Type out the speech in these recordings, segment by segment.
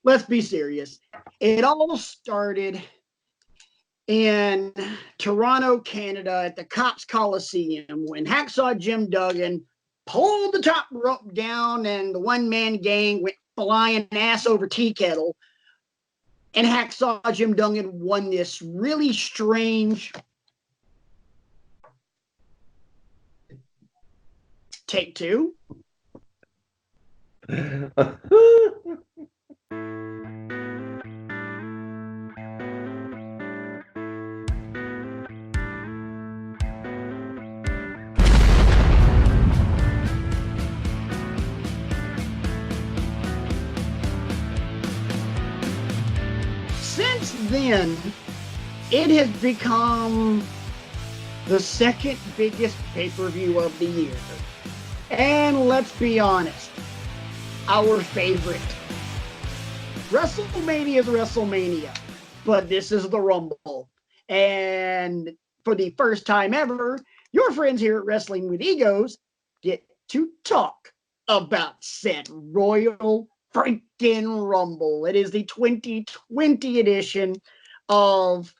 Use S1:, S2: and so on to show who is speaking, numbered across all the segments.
S1: let's be serious. It all started in Toronto, Canada at the Cops Coliseum when Hacksaw Jim Duggan pulled the top rope down and the one-man gang went flying ass over tea kettle. And Hacksaw Jim Duggan won this really strange take two. Since then, it has become the second biggest pay-per-view of the year. And let's be honest, our favorite. WrestleMania is WrestleMania, but this is the Rumble. And for the first time ever, your friends here at Wrestling with Egos get to talk about said Royal freaking Rumble. It is the 2020 edition of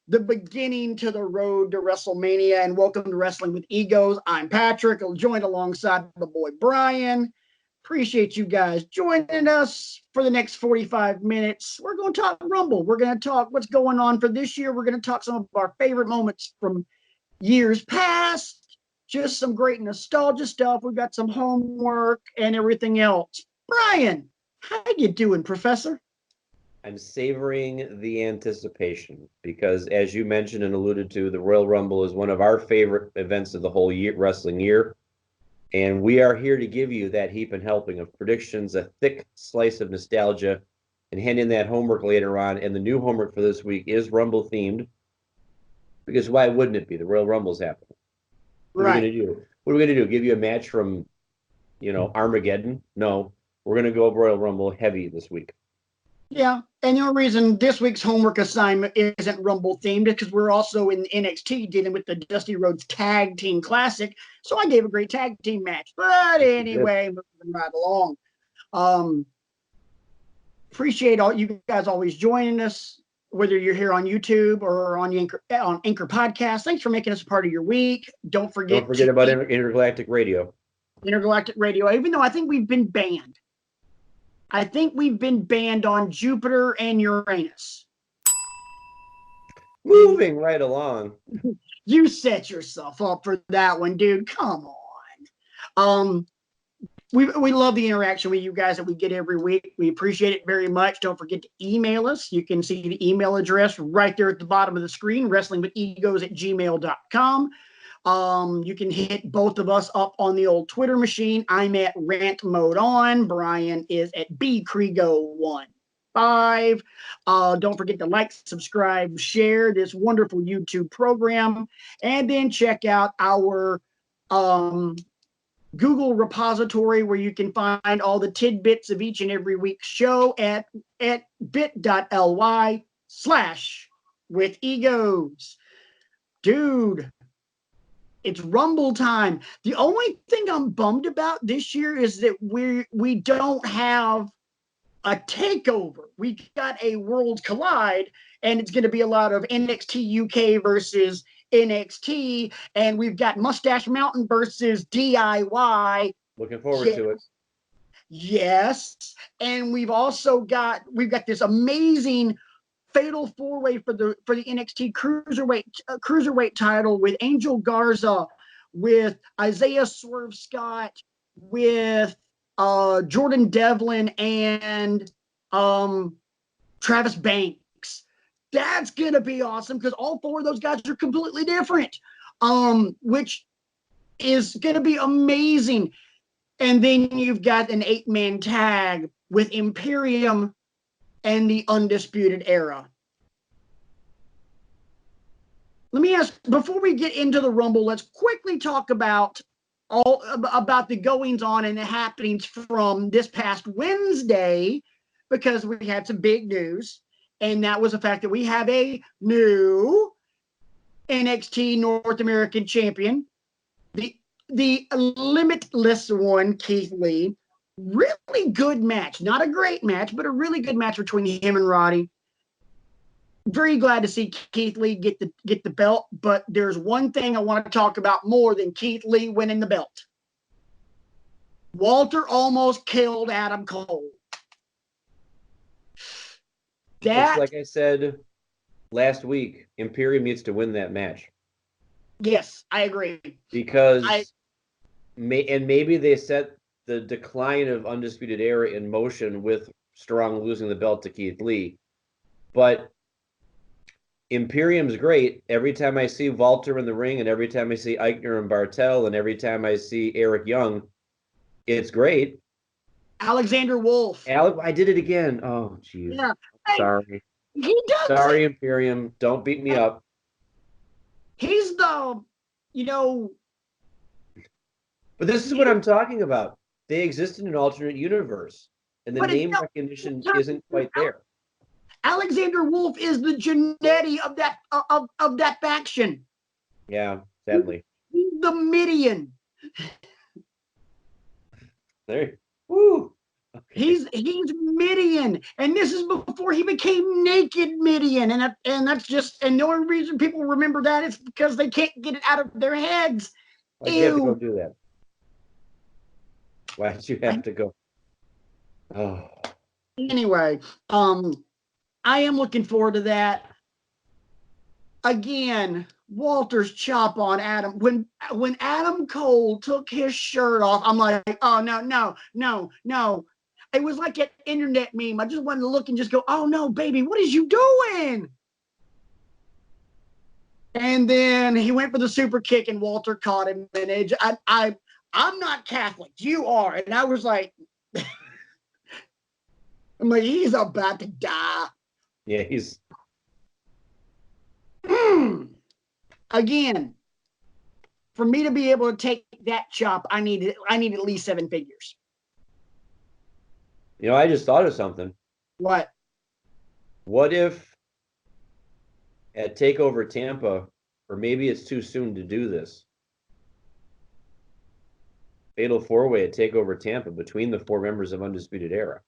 S1: the beginning to the road to WrestleMania. And welcome to Wrestling with Egos. I'm Patrick, joined alongside the boy Brian. Appreciate you guys joining us for the next 45 minutes. We're going to talk Rumble. We're going to talk what's going on for this year. We're going to talk some of our favorite moments from years past. Just some great nostalgia stuff. We've got some homework and everything else. Brian, how you doing, Professor?
S2: I'm savoring the anticipation because, as you mentioned and alluded to, the Royal Rumble is one of our favorite events of the whole year, wrestling year. And we are here to give you that heap and helping of predictions, a thick slice of nostalgia, and hand in that homework later on. And the new homework for this week is Rumble themed, because why wouldn't it be? The Royal Rumble's happening. What are we going to do? What are we going to do? Give you a match from, Armageddon? No, we're going to go Royal Rumble heavy this week.
S1: Yeah, and the only reason this week's homework assignment isn't Rumble themed is because we're also in NXT dealing with the Dusty Rhodes Tag Team Classic. So I gave a great tag team match. But anyway, moving right along. Appreciate all you guys always joining us, whether you're here on YouTube or on Anchor Podcast. Thanks for making us a part of your week. Don't forget
S2: about Intergalactic Radio.
S1: Intergalactic Radio, even though I think we've been banned. I think we've been banned on Jupiter and Uranus.
S2: Moving right along.
S1: You set yourself up for that one, dude. Come on. We love the interaction with you guys that we get every week. We appreciate it very much. Don't forget to email us. You can see the email address right there at the bottom of the screen, wrestlingwithegos@gmail.com. You can hit both of us up on the old Twitter machine. I'm at Rant Mode On. Brian is at BCrigo15. Don't forget to like, subscribe, share this wonderful YouTube program, and then check out our Google repository where you can find all the tidbits of each and every week's show at bit.ly/withegos. Dude, it's Rumble time. The only thing I'm bummed about this year is that we don't have a takeover. We got a Worlds Collide, and it's going to be a lot of NXT UK versus NXT, and we've got Mustache Mountain versus DIY.
S2: Looking forward to it.
S1: Yes, and we've got this amazing fatal four-way for the NXT cruiserweight title with Angel Garza, with Isaiah Swerve Scott, with Jordan Devlin, and Travis Banks. That's gonna be awesome because all four of those guys are completely different, which is gonna be amazing. And then you've got an 8-man tag with Imperium and the Undisputed Era. Let me ask, before we get into the Rumble, let's quickly talk about the goings on and the happenings from this past Wednesday, because we had some big news, and that was the fact that we have a new NXT North American champion, the limitless one, Keith Lee, Really good match. Not a great match, but a really good match between him and Roddy. Very glad to see Keith Lee get the belt, but there's one thing I want to talk about more than Keith Lee winning the belt. Walter almost killed Adam Cole.
S2: It's like I said last week, Imperium needs to win that match.
S1: Yes, I agree.
S2: Because maybe they set the decline of Undisputed Era in motion with Strong losing the belt to Keith Lee. But Imperium's great. Every time I see Walter in the ring, and every time I see Eichner and Bartel, and every time I see Eric Young, it's great.
S1: Alexander Wolf.
S2: I did it again. Oh, jeez.
S1: Yeah.
S2: Sorry.
S1: He does.
S2: Sorry, Imperium. Don't beat me up.
S1: He's the,
S2: But this is what I'm talking about. They exist in an alternate universe, and the name recognition isn't quite there.
S1: Alexander Wolf is the Jannetty of that faction.
S2: Yeah, sadly.
S1: He's the Midian.
S2: There. Woo. Okay.
S1: He's Midian, and this is before he became Naked Midian, and that's just, and the only reason people remember that is because they can't get it out of their heads.
S2: Why'd you have to go do that? Why did you have to go? Oh.
S1: Anyway, I am looking forward to that. Again, Walter's chop on Adam. When Adam Cole took his shirt off, I'm like, oh, no. It was like an internet meme. I just wanted to look and just go, oh, no, baby, what is you doing? And then he went for the super kick, and Walter caught him. And I'm not Catholic. You are. And I was like, I'm like, he's about to die.
S2: Yeah, he's.
S1: Again, for me to be able to take that chop, I need at least 7 figures.
S2: I just thought of something.
S1: What?
S2: What if at TakeOver Tampa, or maybe it's too soon to do this, Fatal 4-Way at TakeOver Tampa between the 4 members of Undisputed Era?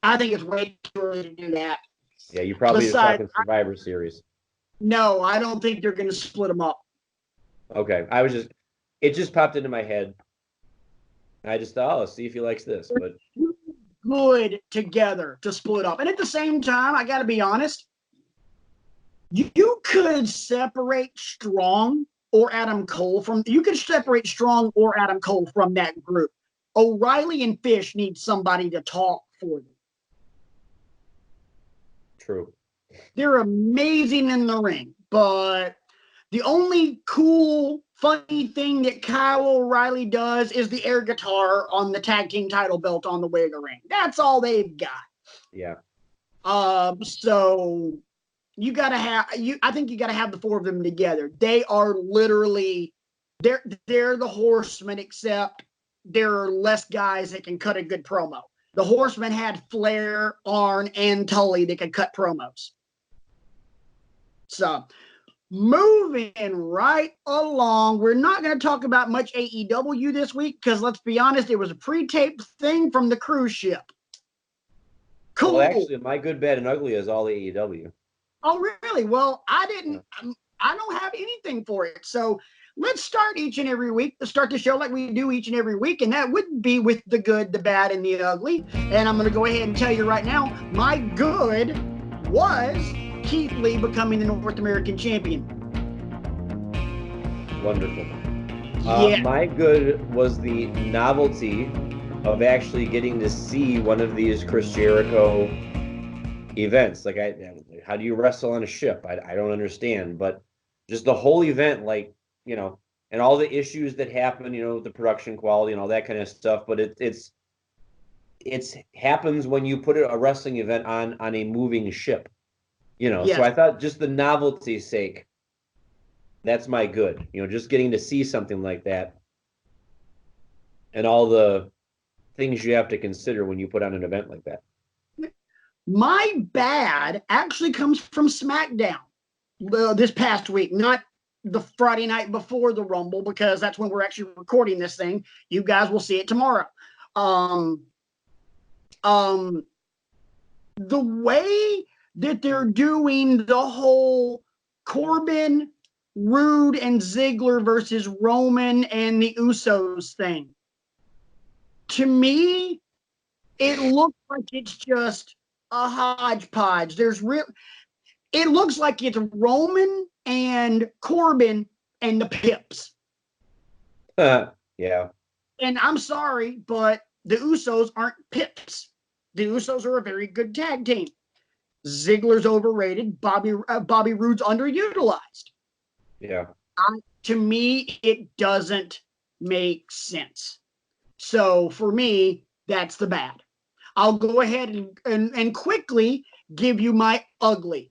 S1: I think it's way too early to do that.
S2: Yeah, you probably just talking Survivor Series.
S1: No, I don't think they're going to split them up.
S2: Okay, it just popped into my head. I just thought, let's see if he likes this. But
S1: good together to split up. And at the same time, I got to be honest, you could separate Strong or Adam Cole from that group. O'Reilly and Fish need somebody to talk for them.
S2: True.
S1: They're amazing in the ring, but the only cool, funny thing that Kyle O'Reilly does is the air guitar on the tag team title belt on the way to the ring. That's all they've got.
S2: Yeah.
S1: So you gotta have I think you gotta have the 4 of them together. They are literally they're the Horsemen, except there are less guys that can cut a good promo. The Horsemen had Flair, Arn, and Tully that could cut promos. So, moving right along, we're not going to talk about much AEW this week because, let's be honest, it was a pre-taped thing from the cruise ship. Cool.
S2: Well, actually, My Good, Bad, and Ugly is all AEW.
S1: Oh, really? Well, I don't have anything for it. So, let's start each and every week. Let's start the show like we do each and every week, and that would be with the good, the bad, and the ugly. And I'm going to go ahead and tell you right now, my good was Keith Lee becoming the North American champion.
S2: Wonderful.
S1: Yeah.
S2: My good was the novelty of actually getting to see one of these Chris Jericho events. Like, how do you wrestle on a ship? I don't understand, but just the whole event, like, and all the issues that happen, the production quality and all that kind of stuff. But it's happens when you put a wrestling event on a moving ship,
S1: Yes.
S2: So I thought, just the novelty's sake, that's my good, just getting to see something like that and all the things you have to consider when you put on an event like that.
S1: My bad actually comes from SmackDown this past week, not the Friday night before the Rumble, because that's when we're actually recording this thing. You guys will see it tomorrow. um, um, the way that they're doing the whole Corbin, Rude, and Ziggler versus Roman and the Usos thing. To me, it looks like it's just a hodgepodge. It looks like it's Roman and Corbin and the Pips.
S2: Yeah.
S1: And I'm sorry, but the Usos aren't Pips. The Usos are a very good tag team. Ziggler's overrated. Bobby Roode's underutilized.
S2: Yeah.
S1: To me, it doesn't make sense. So for me, that's the bad. I'll go ahead and quickly give you my ugly.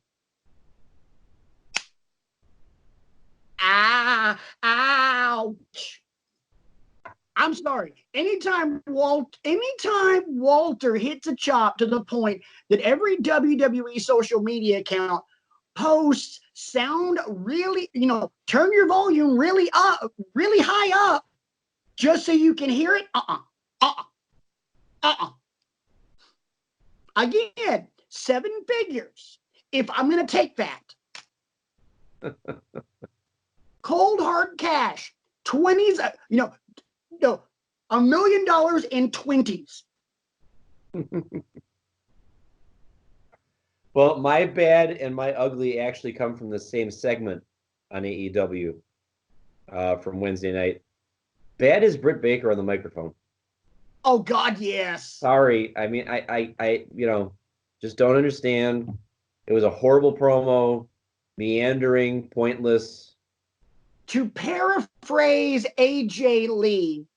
S1: Ouch. I'm sorry. Anytime Walter hits a chop to the point that every WWE social media account posts sound really, turn your volume really up, really high up, just so you can hear it. Again, 7 figures. If I'm going to take that. Cold hard cash, 20s, $1 million in 20s.
S2: Well, my bad and my ugly actually come from the same segment on AEW from Wednesday night. Bad is Britt Baker on the microphone.
S1: Oh God, yes.
S2: Sorry. I mean, I just don't understand. It was a horrible promo, meandering, pointless.
S1: To paraphrase AJ Lee,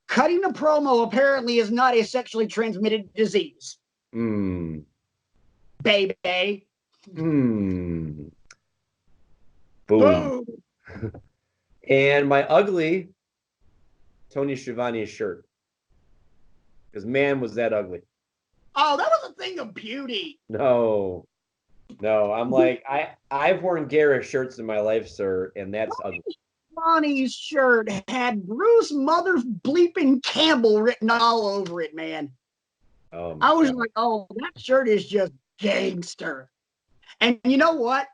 S1: cutting a promo apparently is not a sexually transmitted disease. Baby.
S2: Boom.
S1: Boom.
S2: And my ugly, Tony Schiavone's shirt. Because man, was that ugly.
S1: Oh, that was a thing of beauty.
S2: No. I'm like, I've worn Guerrero shirts in my life, sir, and that's ugly.
S1: Schiavone's shirt had Bruce Mother Bleeping Campbell written all over it, man. I was like, oh, that shirt is just gangster. And you know what?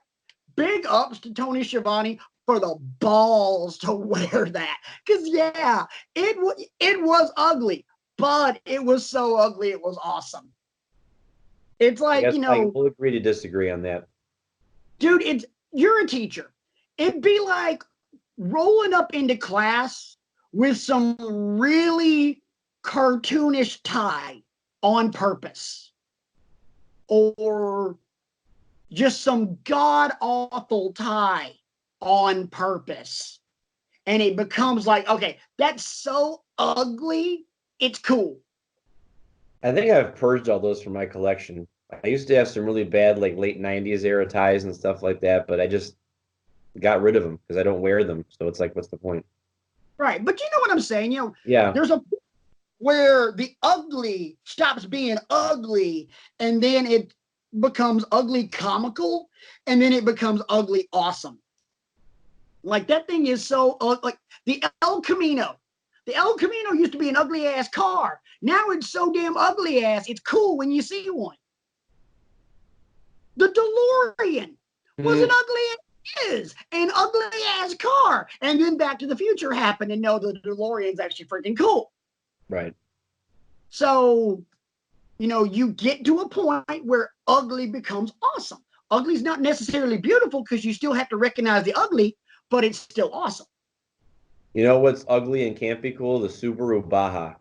S1: Big ups to Tony Schiavone for the balls to wear that. Because, yeah, it was ugly, but it was so ugly, it was awesome. It's like,
S2: we'll agree to disagree on that.
S1: Dude, you're a teacher. It'd be like rolling up into class with some really cartoonish tie on purpose. Or just some god-awful tie on purpose. And it becomes like, okay, that's so ugly, it's cool.
S2: I think I've purged all those from my collection. I used to have some really bad, like, late 90s era ties and stuff like that, but I just got rid of them because I don't wear them. So it's like, what's the point?
S1: Right. But you know what I'm saying?
S2: Yeah.
S1: There's a where the ugly stops being ugly, and then it becomes ugly comical, and then it becomes ugly awesome. Like, that thing is so like the El Camino. The El Camino used to be an ugly ass car. Now it's so damn ugly ass, it's cool when you see one. The DeLorean was an an ugly ass car. And then Back to the Future happened, and no, the DeLorean's actually freaking cool.
S2: Right.
S1: So, you get to a point where ugly becomes awesome. Ugly's not necessarily beautiful because you still have to recognize the ugly, but it's still awesome.
S2: You know what's ugly and can't be cool? The Subaru Baja.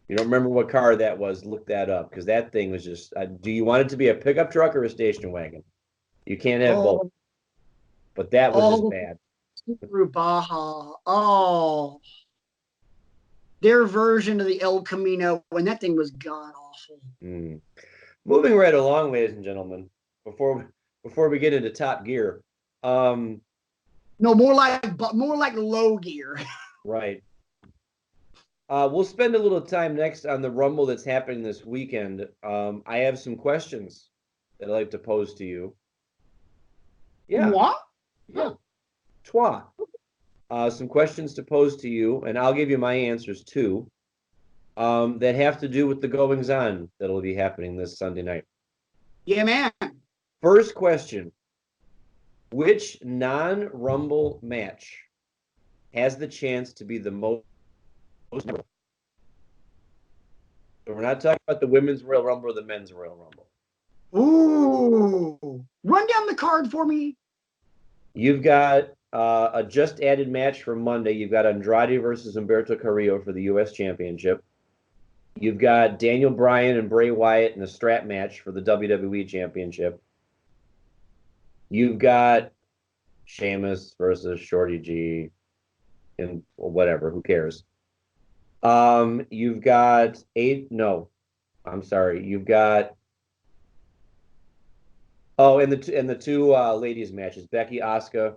S2: You don't remember what car that was? Look that up because that thing was just. Do you want it to be a pickup truck or a station wagon? You can't have both. But that was just bad.
S1: Subaru Baja. Oh. Their version of the El Camino when that thing was god awful.
S2: Moving right along, ladies and gentlemen, before we get into Top Gear.
S1: No, more like low gear.
S2: Right. We'll spend a little time next on the Rumble that's happening this weekend. I have some questions that I'd like to pose to you. Yeah.
S1: What?
S2: Yeah. Toi. some questions to pose to you, and I'll give you my answers too, that have to do with the goings-on that'll be happening this Sunday night.
S1: Yeah, man.
S2: First question. Which non-Rumble match has the chance to be the most memorable? So we're not talking about the women's Royal Rumble or the men's Royal Rumble.
S1: Ooh. Run down the card for me.
S2: You've got a just added match for Monday. You've got Andrade versus Humberto Carrillo for the U.S. Championship. You've got Daniel Bryan and Bray Wyatt in a strap match for the WWE Championship. You've got Sheamus versus Shorty G and whatever, who cares? You've got You've got and the two ladies matches, Becky Asuka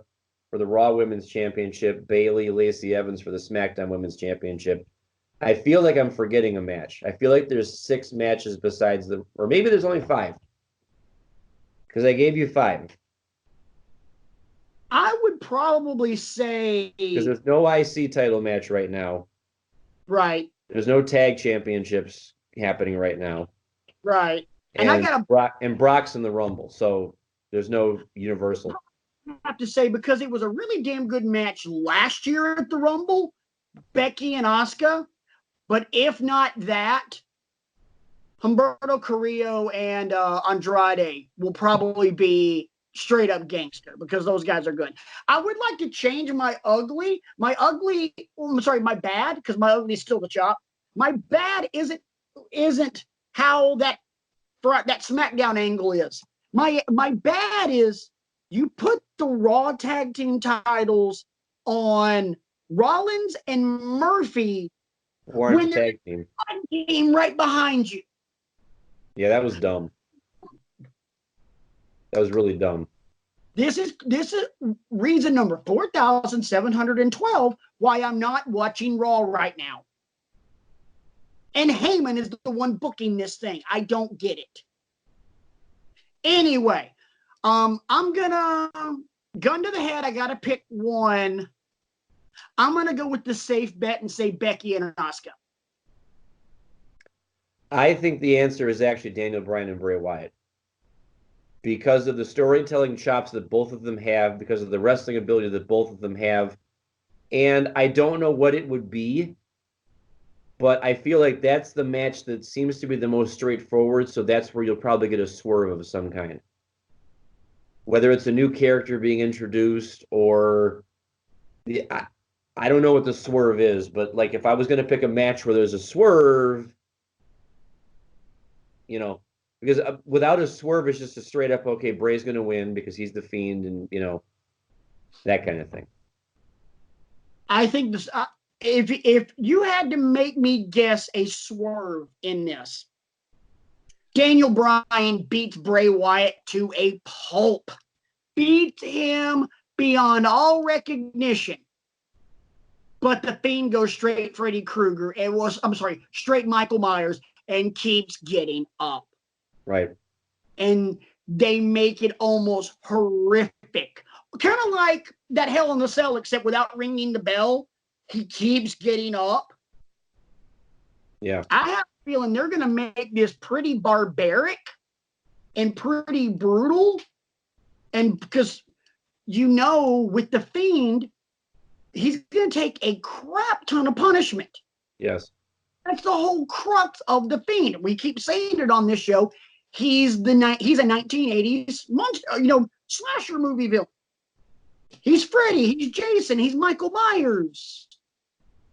S2: for the Raw Women's Championship, Bayley Lacey Evans for the SmackDown Women's Championship. I feel like I'm forgetting a match. I feel like there's 6 matches besides or maybe there's only 5. Because I gave you 5.
S1: I would probably say
S2: Because there's no IC title match right now.
S1: Right.
S2: There's no tag championships happening right now.
S1: Right. And I gotta
S2: Brock's in the Rumble, so there's no Universal.
S1: I have to say, because it was a really damn good match last year at the Rumble, Becky and Asuka. But if not that, Humberto Carrillo and Andrade will probably be straight up gangster because those guys are good. I would like to change my bad, because my ugly is still the chop. My bad isn't how that SmackDown angle is. My bad is you put the Raw tag team titles on Rollins and Murphy
S2: When tag
S1: team right behind you.
S2: Yeah, that was dumb. That was really dumb.
S1: This is reason number 4,712 why I'm not watching Raw right now. And Heyman is the one booking this thing. I don't get it. Anyway, I'm gonna gun to the head. I gotta pick one. I'm gonna go with the safe bet and say Becky and Asuka.
S2: I think the answer is actually Daniel Bryan and Bray Wyatt. Because of the storytelling chops that both of them have, because of the wrestling ability that both of them have. And I don't know what it would be, but I feel like that's the match that seems to be the most straightforward, so that's where you'll probably get a swerve of some kind. Whether it's a new character being introduced or... I don't know what the swerve is, but like if I was going to pick a match where there's a swerve, because without a swerve, it's just a straight up, okay, Bray's going to win because he's the Fiend and, that kind of thing.
S1: I think this, if you had to make me guess a swerve in this, Daniel Bryan beats Bray Wyatt to a pulp. Beats him beyond all recognition. But the Fiend goes straight Freddy Krueger. Straight Michael Myers and keeps getting up.
S2: Right.
S1: And they make it almost horrific. Kind of like that Hell in the Cell, except without ringing the bell. He keeps getting up.
S2: Yeah.
S1: I have a feeling they're going to make this pretty barbaric and pretty brutal. And because, with the Fiend, he's going to take a crap ton of punishment.
S2: Yes.
S1: That's the whole crux of the Fiend. We keep saying it on this show. He's a 1980s monster, slasher movie villain. He's Freddy. He's Jason. He's Michael Myers.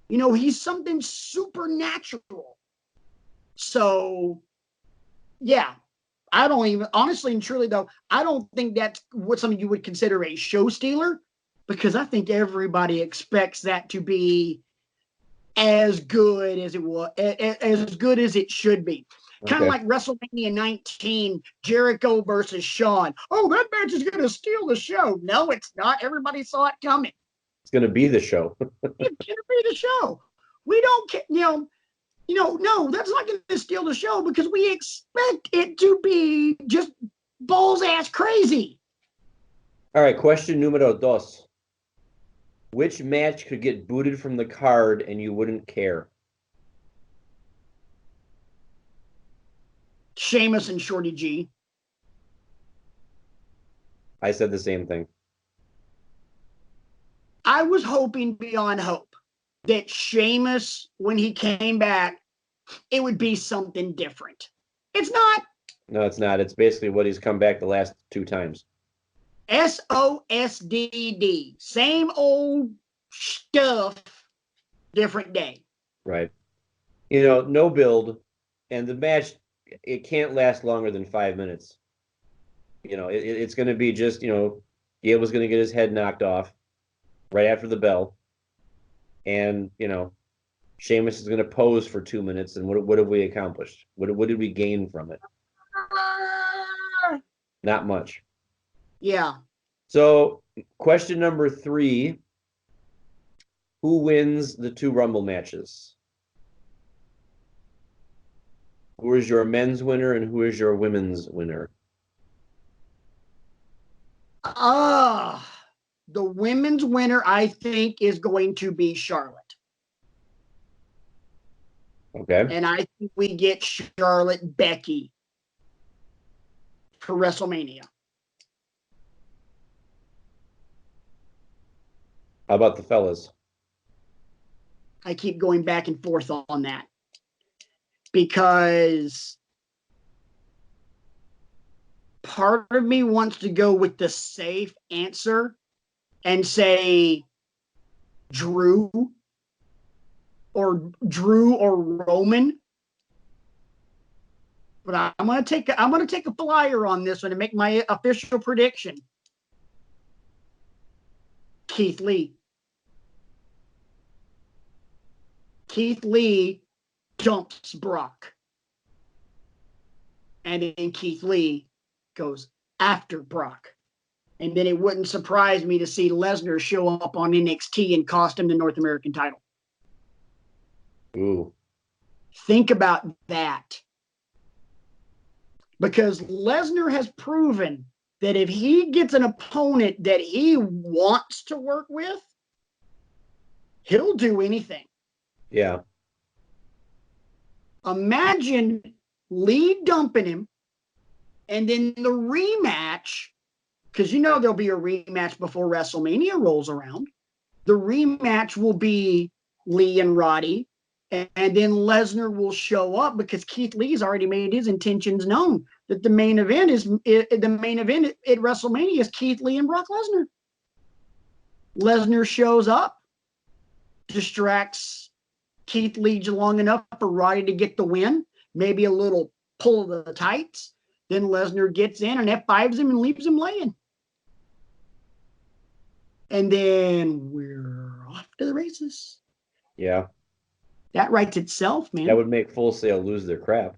S1: He's something supernatural. So, yeah. I don't even, honestly and truly though, I don't think that's what something you would consider a show stealer, because I think everybody expects that to be as good as it was, as good as it should be. Okay. Kind of like WrestleMania 19, Jericho versus Shawn. Oh, that match is going to steal the show. No, it's not. Everybody saw it coming.
S2: It's going to be the show.
S1: It's going to be the show. We don't care, no, that's not going to steal the show because we expect it to be just balls ass crazy.
S2: All right, question numero dos. Which match could get booted from the card and you wouldn't care?
S1: Sheamus and Shorty G.
S2: I said the same thing.
S1: I was hoping beyond hope that Sheamus, when he came back, it would be something different. It's not.
S2: No, it's not. It's basically what he's come back the last 2 times.
S1: SOSDD. Same old stuff, different day.
S2: Right. No build, and the match, it can't last longer than 5 minutes. It's going to be just, Gable's going to get his head knocked off right after the bell. And, Sheamus is going to pose for 2 minutes. And what have we accomplished? What did we gain from it? Not much.
S1: Yeah.
S2: So, question number 3. Who wins the 2 Rumble matches? Who is your men's winner and who is your women's winner?
S1: The women's winner, I think, is going to be Charlotte.
S2: Okay.
S1: And I think we get Charlotte Becky for WrestleMania.
S2: How about the fellas?
S1: I keep going back and forth on that because part of me wants to go with the safe answer and say Drew or Roman. But I'm gonna take a flyer on this one and make my official prediction. Keith Lee. Keith Lee dumps Brock. And then Keith Lee goes after Brock. And then it wouldn't surprise me to see Lesnar show up on NXT and cost him the North American title.
S2: Ooh.
S1: Think about that. Because Lesnar has proven that if he gets an opponent that he wants to work with, he'll do anything.
S2: Yeah.
S1: Imagine Lee dumping him and then the rematch, because there'll be a rematch before WrestleMania rolls around. The rematch will be Lee and Roddy, and then Lesnar will show up because Keith Lee's already made his intentions known that the main event at WrestleMania is Keith Lee and Brock Lesnar. Lesnar shows up, distracts Keith Lee long enough for Roddy to get the win, maybe a little pull of the tights. Then Lesnar gets in and F5s him and leaves him laying. And then we're off to the races.
S2: Yeah.
S1: That writes itself, man.
S2: That would make Full Sail lose their crap.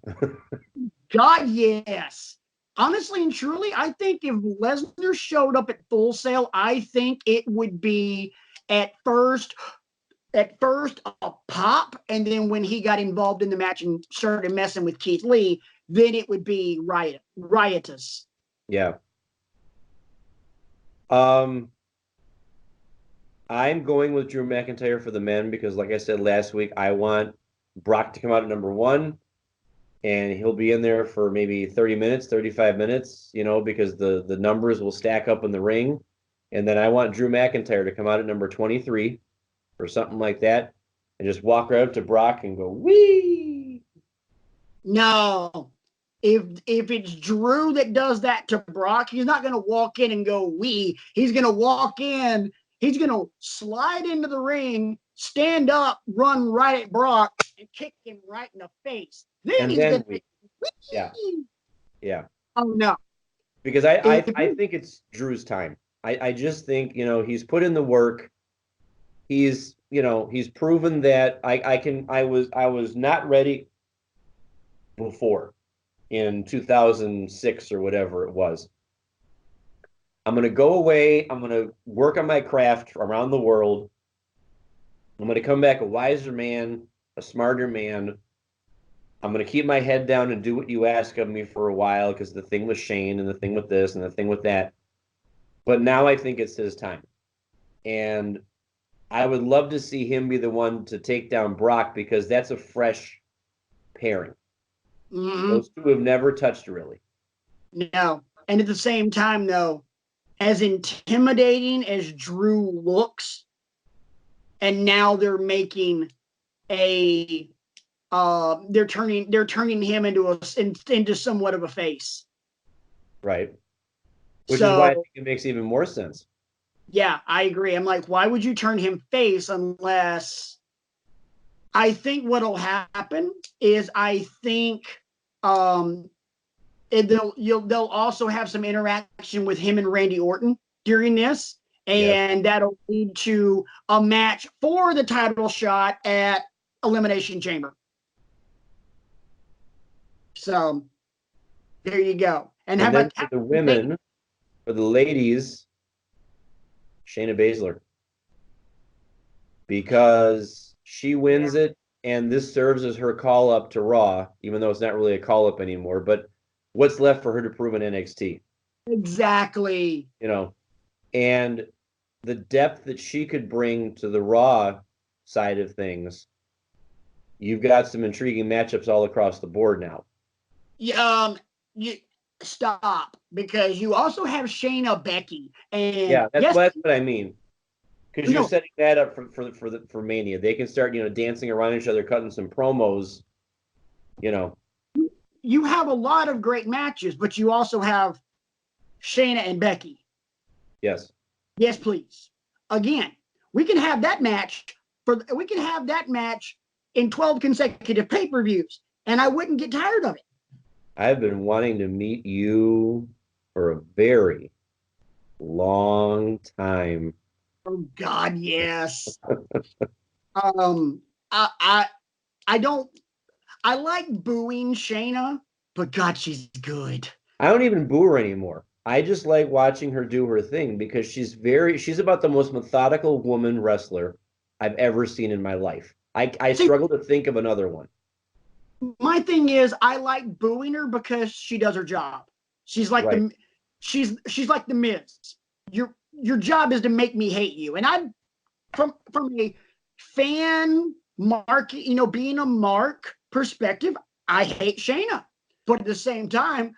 S1: God, yes. Honestly and truly, I think if Lesnar showed up at Full Sail, I think it would be at first a pop, and then when he got involved in the match and started messing with Keith Lee, then it would be riotous.
S2: Yeah. I'm going with Drew McIntyre for the men because, like I said last week, I want Brock to come out at number 1, and he'll be in there for maybe 30 minutes, 35 minutes, because the numbers will stack up in the ring. And then I want Drew McIntyre to come out at number 23 or something like that and just walk right up to Brock and go, wee!
S1: No. If it's Drew that does that to Brock, he's not going to walk in and go, wee. He's going to walk in. He's going to slide into the ring, stand up, run right at Brock, and kick him right in the face. Then he's going to
S2: Yeah.
S1: Oh, no.
S2: Because I think it's Drew's time. I just think, he's put in the work. He's proven that I was not ready before in 2006 or whatever it was. I'm going to go away. I'm going to work on my craft around the world. I'm going to come back a wiser man, a smarter man. I'm going to keep my head down and do what you ask of me for a while because the thing with Shane and the thing with this and the thing with that. But now I think it's his time. And I would love to see him be the one to take down Brock because that's a fresh pairing.
S1: Mhm.
S2: Those two have never touched really.
S1: No. And at the same time, though, as intimidating as Drew looks, and now they're making a they're turning him into somewhat of a face.
S2: Right. Which is why I
S1: So
S2: think it makes even more sense.
S1: yeah, I agree. I'm like, why would you turn him face unless I think what'll happen is I think they'll also have some interaction with him and Randy Orton during this,
S2: Yes.
S1: and that'll lead to a match for the title shot at Elimination Chamber. So there you go. And how
S2: And then
S1: about
S2: for the women, for the ladies, Shayna Baszler. Because she wins it, and this serves as her call up to Raw, even though it's not really a call up anymore. But what's left for her to prove in NXT?
S1: exactly?
S2: You know, and the depth that she could bring to the Raw side of things, you've got some intriguing matchups all across the board now.
S1: You stop, because you also have Shayna Becky, and
S2: Yeah,
S1: yes,
S2: that's what I mean. Because you're
S1: no,
S2: setting that up for Mania. They can start, dancing around each other, cutting some promos, you know.
S1: you have a lot of great matches, but you also have Shayna and Becky.
S2: Yes.
S1: Yes, please. Again, we can have that match in 12 consecutive pay-per-views, and I wouldn't get tired of it.
S2: I've been wanting to meet you for a very long time.
S1: Oh God, yes. um, I don't. I like booing Shayna, but God, she's good.
S2: I don't even boo her anymore. I just like watching her do her thing because she's about the most methodical woman wrestler I've ever seen in my life. I
S1: See,
S2: struggle to think of another one.
S1: my thing is, I like booing her because she does her job. She's like
S2: Right.
S1: the she's like the Miz. Your job is to make me hate you, and I from a fan market, being a mark perspective, I hate Shayna, but at the same time,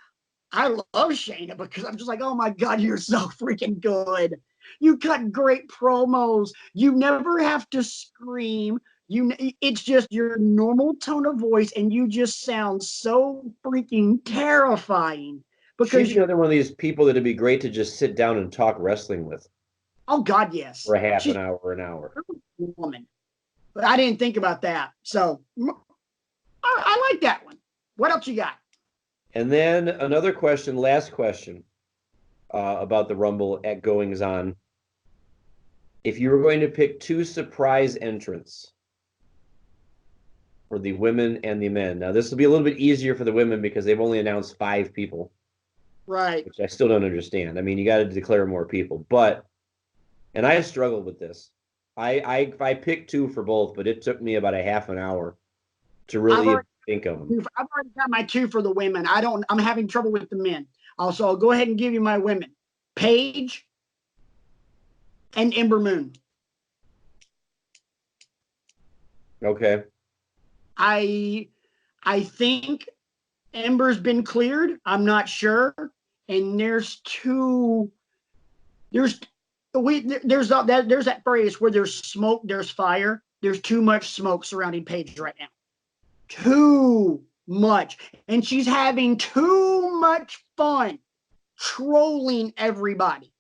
S1: I love Shayna because I'm just like, oh my God, you're so freaking good. You cut great promos. You never have to scream. It's just your normal tone of voice, and you just sound so freaking terrifying.
S2: She's
S1: Because
S2: another one of these people that'd be great to just sit down and talk wrestling with
S1: oh God,
S2: for
S1: yes,
S2: a half
S1: she's
S2: an hour, an hour.
S1: a woman. But I didn't think about that, so I like that one. What else you got?
S2: And then another question, last question, about the Rumble at goings on. If you were going to pick two surprise entrants for the women and the men, now this will be a little bit easier for the women because they've only announced 5 people,
S1: Right.
S2: which I still don't understand. I mean, you got to declare more people, and I struggled with this. I picked 2 for both, but it took me about a half an hour to really think of them.
S1: I've already got my 2 for the women. I'm having trouble with the men. Also, I'll go ahead and give you my women. Paige and Ember Moon.
S2: Okay.
S1: I think Ember's been cleared. I'm not sure. And there's that phrase where there's smoke, there's fire. There's too much smoke surrounding Paige right now. Too much. And she's having too much fun trolling everybody.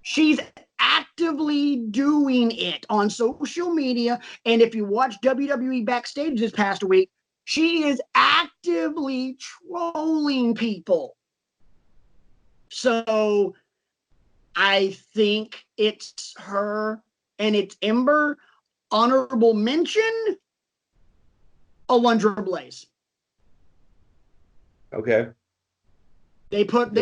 S1: She's actively doing it on social media. And if you watch WWE Backstage this past week, she is actively trolling people. So I think it's her and it's Ember. Honorable mention, Alundra Blaze.
S2: Okay.
S1: They put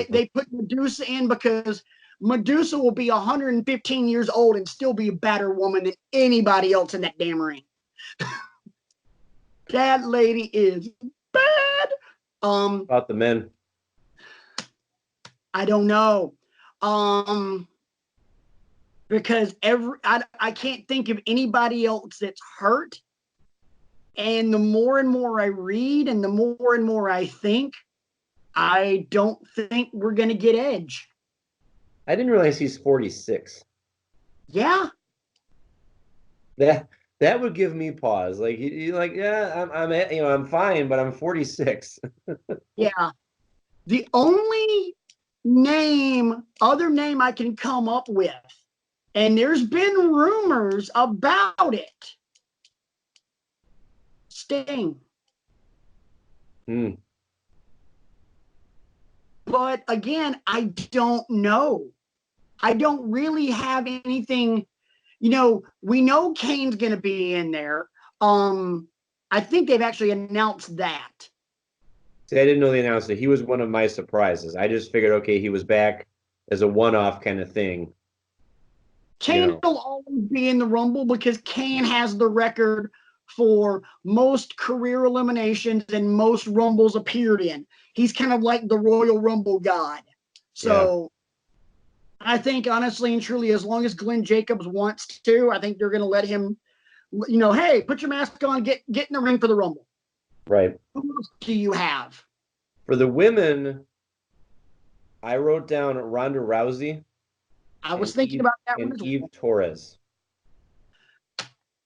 S1: Medusa in because Medusa will be 115 years old and still be a better woman than anybody else in that damn ring. That lady is bad.
S2: About the men.
S1: I don't know. because I can't think of anybody else that's hurt. And the more and more I read and the more and more I think, I don't think we're going to get Edge.
S2: I didn't realize he's 46.
S1: Yeah.
S2: That would give me pause. Like you like, yeah, I'm fine, but I'm 46.
S1: Yeah. The only other name I can come up with, and there's been rumors about it, Sting. But again, I don't know. I don't really have anything. We know Kane's going to be in there. I think they've actually announced that.
S2: See, I didn't know they announced it. He was one of my surprises. I just figured, okay, he was back as a one-off kind of thing.
S1: Kane will always be in the Rumble because Kane has the record for most career eliminations and most Rumbles appeared in. He's kind of like the Royal Rumble god. So I think honestly and truly, as long as Glenn Jacobs wants to, I think they're going to let him, hey, put your mask on, get in the ring for the Rumble.
S2: Right.
S1: Who else do you have?
S2: For the women, I wrote down Ronda Rousey.
S1: I was thinking about that one as well.
S2: Eve Torres.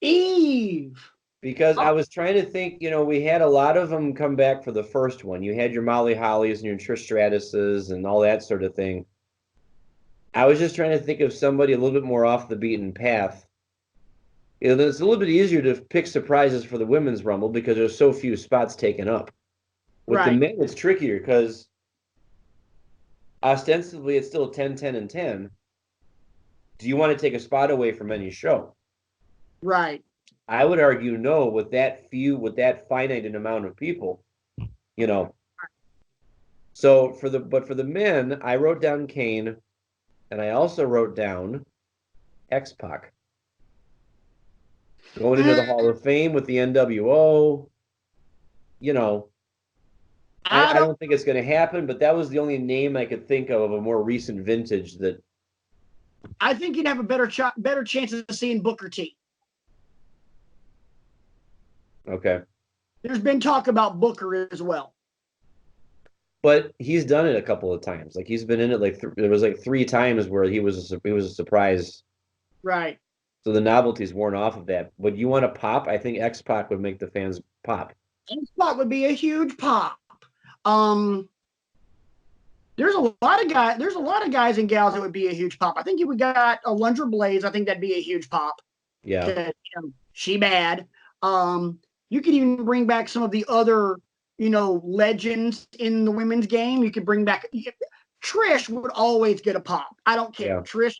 S1: Eve.
S2: Because I was trying to think, we had a lot of them come back for the first one. You had your Molly Hollies and your Trish Stratuses and all that sort of thing. I was just trying to think of somebody a little bit more off the beaten path. It's a little bit easier to pick surprises for the women's Rumble because there's so few spots taken up. With the men, it's trickier because ostensibly it's still 10, 10, and 10. Do you want to take a spot away from any show?
S1: Right.
S2: I would argue no, with that finite amount of people, So for the men, I wrote down Kane, and I also wrote down X-Pac. Going into the Hall of Fame with the NWO, I don't think it's going to happen, but that was the only name I could think of a more recent vintage that.
S1: I think you'd have a better chance of seeing Booker T.
S2: Okay.
S1: There's been talk about Booker as well.
S2: But he's done it a couple of times. Like he's been in it there was 3 times where he was a surprise.
S1: Right.
S2: So the novelty's worn off of that. But you want to pop? I think X-Pac would make the fans pop.
S1: X-Pac would be a huge pop. There's a lot of guys and gals that would be a huge pop. I think if we got Alundra Blaze, I think that'd be a huge pop.
S2: Yeah.
S1: She bad. You could even bring back some of the other, legends in the women's game. You could bring back Trish would always get a pop. I don't care. Yeah. Trish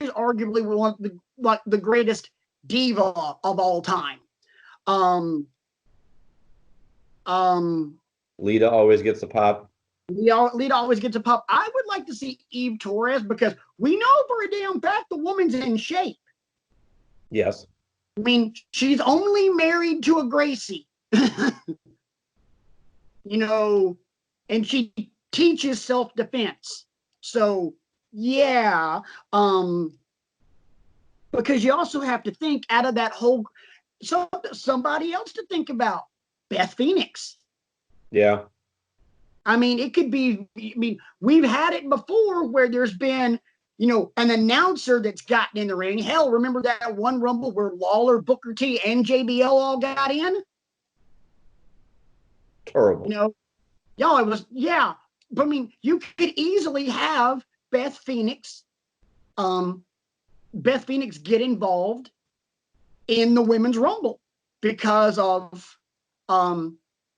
S1: is arguably one of the greatest diva of all time.
S2: Lita always gets a pop.
S1: Lita always gets a pop. I would like to see Eve Torres because we know for a damn fact the woman's in shape.
S2: Yes.
S1: I mean, she's only married to a Gracie. And she teaches self-defense. So, yeah. Because you also have to think out of that whole somebody else to think about. Beth Phoenix.
S2: Yeah.
S1: I mean, it could be, we've had it before where there's been, an announcer that's gotten in the ring. Hell, remember that one Rumble where Lawler, Booker T, and JBL all got in?
S2: Terrible.
S1: It was, yeah. But you could easily have Beth Phoenix get involved in the Women's Rumble because of,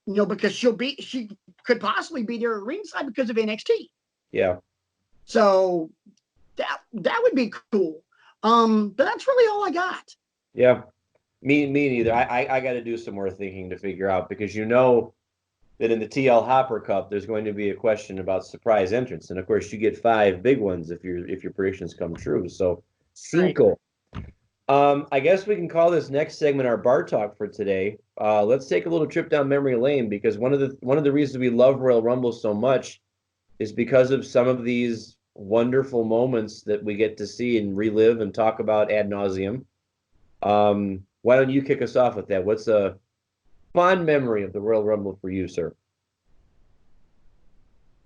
S1: because she could possibly be there at ringside because of NXT.
S2: Yeah.
S1: So that would be cool. But that's really all I got.
S2: Yeah. Me neither. I got to do some more thinking to figure out because that in the TL Hopper Cup there's going to be a question about surprise entrance, and of course you get 5 big ones if your predictions come true. So 5. Right. I guess we can call this next segment our bar talk for today. Let's take a little trip down memory lane because one of the reasons we love Royal Rumble so much is because of some of these wonderful moments that we get to see and relive and talk about ad nauseum. Why don't you kick us off with that? What's a fond memory of the Royal Rumble for you, sir?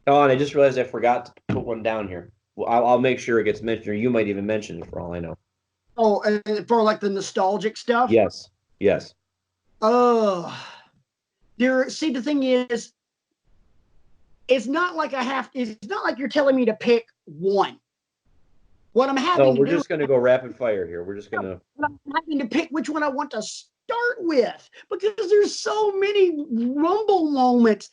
S2: Oh, and I just realized I forgot to put one down here. Well, I'll make sure it gets mentioned, or you might even mention it for all I know.
S1: Oh, and for like the nostalgic stuff?
S2: Yes, yes.
S1: Oh, see, the thing is, it's not like it's not like you're telling me to pick one. What I'm having
S2: No,
S1: to
S2: we're
S1: do,
S2: just going to go rapid fire here. We're just going to.
S1: I'm having to pick which one I want to start with because there's so many Rumble moments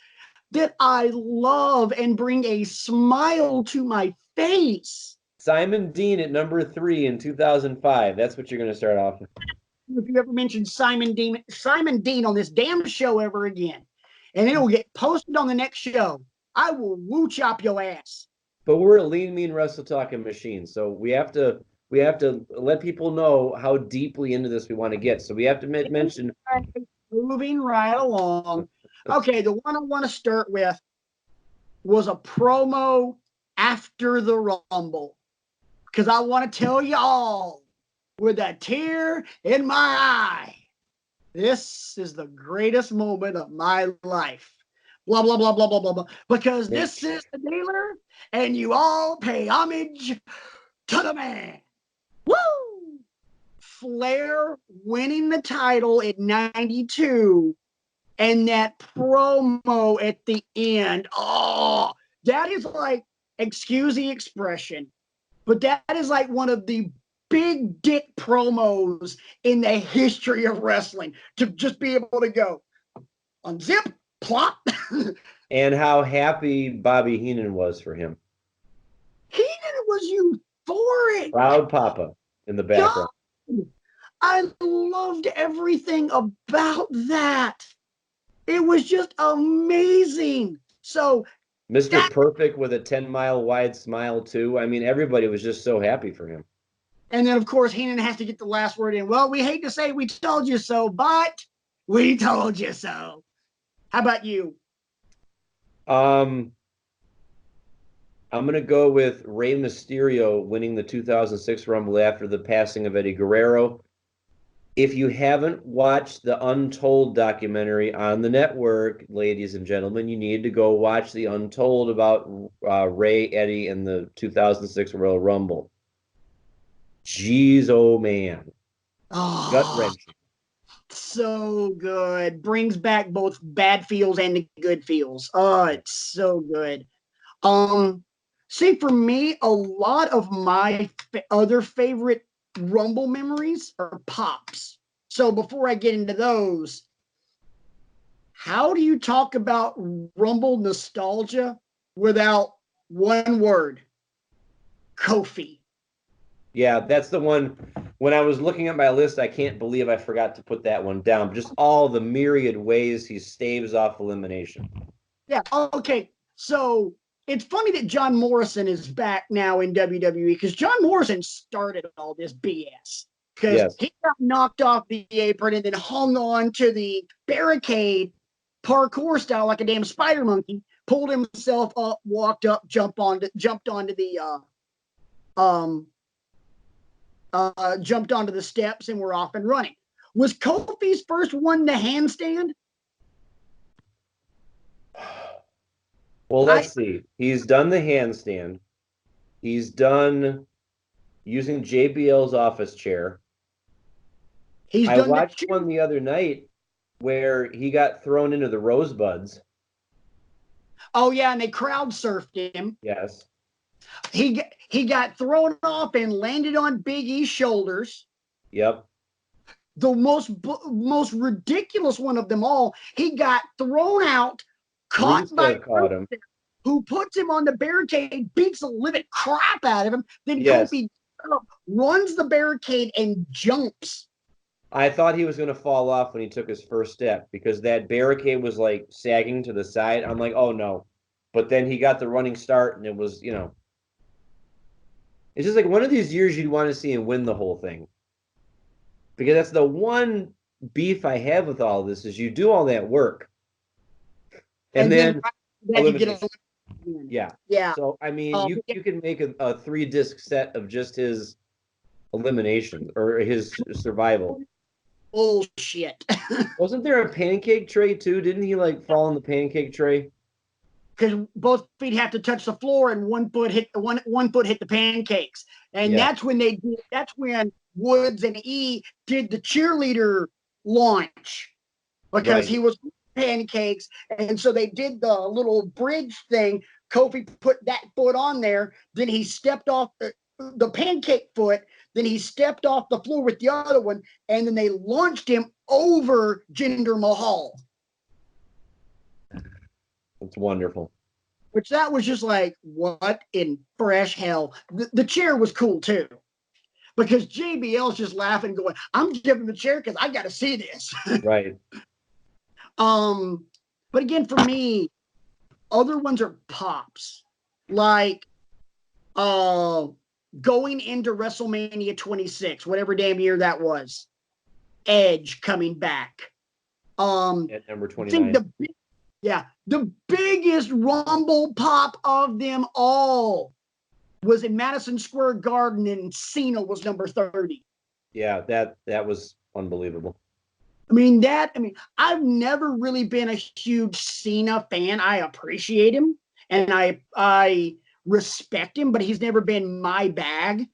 S1: that I love and bring a smile to my face.
S2: Simon Dean at number 3 in 2005. That's what you're going to start off with.
S1: If you ever mention Simon Dean on this damn show ever again, and it'll get posted on the next show, I will woo chop your ass.
S2: But we're a lean, mean wrestle talking machine, so we have to let people know how deeply into this we want to get. So we have to mention.
S1: Moving right along. Okay, the one I want to start with was a promo after the Rumble, because I want to tell you all with a tear in my eye, this is the greatest moment of my life. Blah, blah, blah, blah, blah, blah, blah. Because this is the dealer, and you all pay homage to the man. Woo! Flair winning the title at 92, and that promo at the end. Oh, that is like, excuse the expression, but that is like one of the big dick promos in the history of wrestling, to just be able to go unzip, plop.
S2: And how happy Bobby Heenan was for him.
S1: Heenan was euphoric.
S2: Proud Papa in the background.
S1: God, I loved everything about that. It was just amazing. So
S2: Mr. Perfect with a 10-mile wide smile too. I mean, everybody was just so happy for him.
S1: And then, of course, Heenan has to get the last word in. Well, we hate to say we told you so, but we told you so. How about you?
S2: I'm going to go with Rey Mysterio winning the 2006 Rumble after the passing of Eddie Guerrero. If you haven't watched the Untold documentary on the network, ladies and gentlemen, you need to go watch the Untold about Rey, Eddie, and the 2006 Royal Rumble. Jeez, oh man.
S1: Oh,
S2: Gut-wrenching.
S1: so good. Brings back both bad feels and the good feels. Oh, it's so good. See, for me, a lot of my other favorite Rumble memories are pops. So before I get into those, how do you talk about Rumble nostalgia without one word? Kofi.
S2: Yeah, that's the one. When I was looking at my list, I can't believe I forgot to put that one down. Just all the myriad ways he staves off elimination.
S1: Yeah, okay. So it's funny that John Morrison is back now in WWE, because John Morrison started all this BS. Because he got knocked off the apron and then hung on to the barricade parkour style like a damn spider monkey, pulled himself up, walked up, jumped onto the jumped onto the steps, and we're off and running. Was Kofi's first one the handstand?
S2: Well, let's see. He's done the handstand. He's done using JBL's office chair. I watched one the other night where he got thrown into the Rosebuds.
S1: Oh, yeah, and they crowd surfed him.
S2: Yes.
S1: He got thrown off and landed on Big E's shoulders.
S2: Yep.
S1: The most ridiculous one of them all, he got thrown out, caught him, who puts him on the barricade, beats the living crap out of him. Then Kofi runs the barricade and jumps.
S2: I thought he was going to fall off when he took his first step, because that barricade was like sagging to the side. I'm like, oh no. But then he got the running start, and it was, it's just like one of these years you'd want to see him win the whole thing. Because that's the one beef I have with all this, is you do all that work. And then Yeah.
S1: Yeah.
S2: So I mean, you can make a 3-disc set of just his elimination or his survival.
S1: Bullshit.
S2: Wasn't there a pancake tray too? Didn't he like fall in the pancake tray?
S1: Because both feet have to touch the floor and one foot hit the pancakes. And
S2: Yeah.
S1: that's when Woods and E did the cheerleader launch because
S2: Right.
S1: he was pancakes. And so they did the little bridge thing. Kofi put that foot on there. Then he stepped off the pancake foot. Then he stepped off the floor with the other one. And then they launched him over Jinder Mahal.
S2: It's wonderful.
S1: Which that was just like, what in fresh hell? The chair was cool too. Because JBL's just laughing, going, I'm giving the chair because I got to see this.
S2: Right.
S1: But again, for me, other ones are pops. Like going into WrestleMania 26, whatever damn year that was. Edge coming back.
S2: At number 29.
S1: The biggest Rumble pop of them all was in Madison Square Garden, and Cena was number 30.
S2: Yeah, that was unbelievable.
S1: I've never really been a huge Cena fan. I appreciate him and I respect him, but he's never been my bag.